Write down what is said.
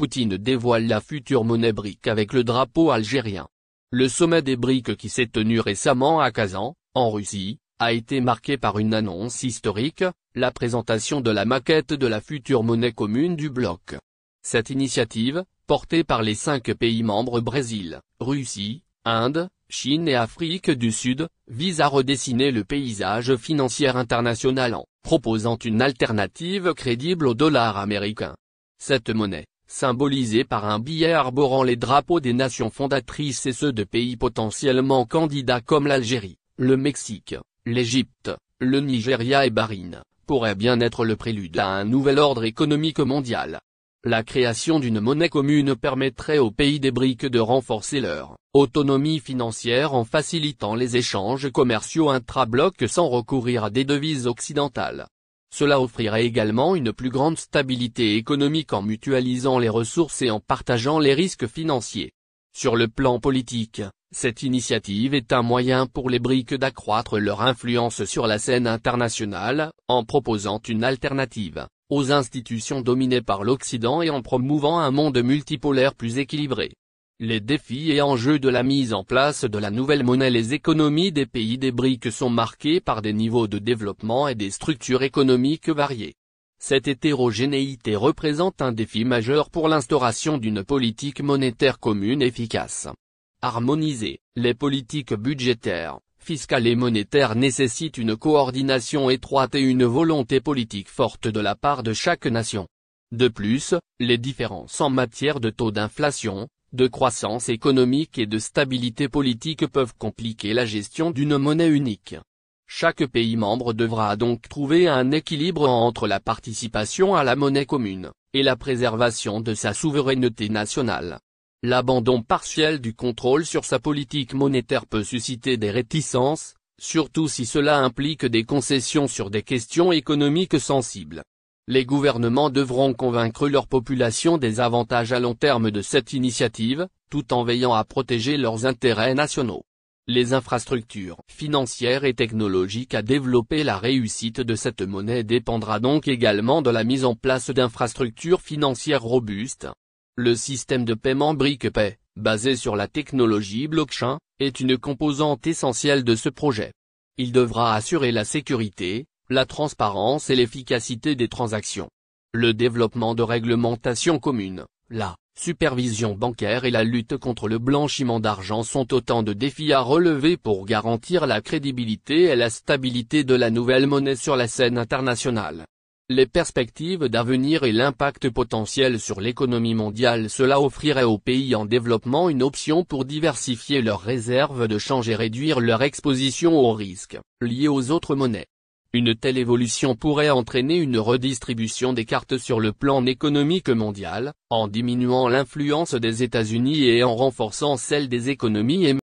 Poutine dévoile la future monnaie BRIC avec le drapeau algérien. Le sommet des BRIC qui s'est tenu récemment à Kazan, en Russie, a été marqué par une annonce historique, la présentation de la maquette de la future monnaie commune du bloc. Cette initiative, portée par les 5 pays membres Brésil, Russie, Inde, Chine et Afrique du Sud, vise à redessiner le paysage financier international en proposant une alternative crédible au dollar américain. Cette monnaie, symbolisée par un billet arborant les drapeaux des nations fondatrices et ceux de pays potentiellement candidats comme l'Algérie, le Mexique, l'Égypte, le Nigeria et Bahreïn, pourrait bien être le prélude à un nouvel ordre économique mondial. La création d'une monnaie commune permettrait aux pays des BRIC de renforcer leur autonomie financière en facilitant les échanges commerciaux intra-blocs sans recourir à des devises occidentales. Cela offrirait également une plus grande stabilité économique en mutualisant les ressources et en partageant les risques financiers. Sur le plan politique, cette initiative est un moyen pour les BRIC d'accroître leur influence sur la scène internationale, en proposant une alternative aux institutions dominées par l'Occident et en promouvant un monde multipolaire plus équilibré. Les défis et enjeux de la mise en place de la nouvelle monnaie. Les économies des pays des BRIC sont marquées par des niveaux de développement et des structures économiques variées. Cette hétérogénéité représente un défi majeur pour l'instauration d'une politique monétaire commune efficace. Harmoniser les politiques budgétaires, fiscales et monétaires nécessitent une coordination étroite et une volonté politique forte de la part de chaque nation. De plus, les différences en matière de taux d'inflation, de croissance économique et de stabilité politique peuvent compliquer la gestion d'une monnaie unique. Chaque pays membre devra donc trouver un équilibre entre la participation à la monnaie commune et la préservation de sa souveraineté nationale. L'abandon partiel du contrôle sur sa politique monétaire peut susciter des réticences, surtout si cela implique des concessions sur des questions économiques sensibles. Les gouvernements devront convaincre leur population des avantages à long terme de cette initiative, tout en veillant à protéger leurs intérêts nationaux. Les infrastructures financières et technologiques à développer. La réussite de cette monnaie dépendra donc également de la mise en place d'infrastructures financières robustes. Le système de paiement BRIC-Pay, basé sur la technologie blockchain, est une composante essentielle de ce projet. Il devra assurer la sécurité, la transparence et l'efficacité des transactions. Le développement de réglementations communes, la supervision bancaire et la lutte contre le blanchiment d'argent sont autant de défis à relever pour garantir la crédibilité et la stabilité de la nouvelle monnaie sur la scène internationale. Les perspectives d'avenir et l'impact potentiel sur l'économie mondiale. Cela offrirait aux pays en développement une option pour diversifier leurs réserves de change et réduire leur exposition aux risques liés aux autres monnaies. Une telle évolution pourrait entraîner une redistribution des cartes sur le plan économique mondial, en diminuant l'influence des États-Unis et en renforçant celle des économies émergentes.